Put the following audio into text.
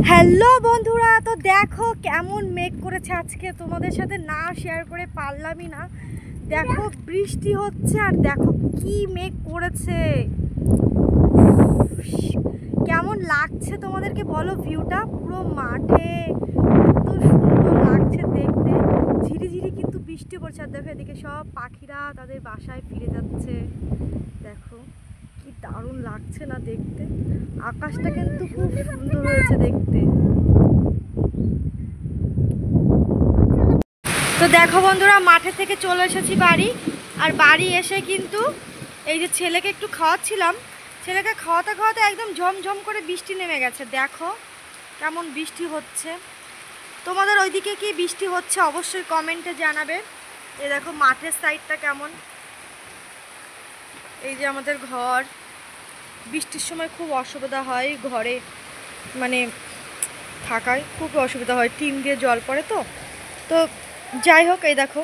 Hello বন্ধুরা, তো দেখো কেমন মেঘ করেছে আজকে। তোমাদের সাথে না শেয়ার করে পারলামই না। দেখো বৃষ্টি হচ্ছে আর দেখো কি মেঘ করেছে। কেমন লাগছে তোমাদেরকে বলো ভিউটা? পুরো মাঠে এত সুন্দর লাগছে দেখতে। ঝিরিঝিরি কিন্তু বৃষ্টি পড়ছে আর দেখো এদিকে সব পাখিরা তাদের বাসায় ফিরে যাচ্ছে। দেখো কি দারুণ লাগছে না দেখতে। আকাশটা কিন্তু খুব সুন্দর হয়েছে দেখতে। তো দেখো বন্ধুরা, মাঠে থেকে চলে এসেছি বাড়ি। আর বাড়ি এসে কিন্তু এই যে ছেলেকে একটু খাওয়াচ্ছিলাম, ছেলেকে খাওয়াতে খাওয়াতে একদম ঝমঝম করে বৃষ্টি নেমে গেছে। দেখো কেমন বৃষ্টি হচ্ছে। তোমাদের ওইদিকে কি বৃষ্টি হচ্ছে অবশ্যই কমেন্টে জানাবে। এই দেখো মাঠের সাইডটা কেমন। এই যে আমাদের ঘর, বৃষ্টির সময় খুব অসুবিধা হয় ঘরে, মানে থাকায় খুব অসুবিধা হয়, টিন দিয়ে জল পড়ে। তো তো যাই হোক, এই দেখো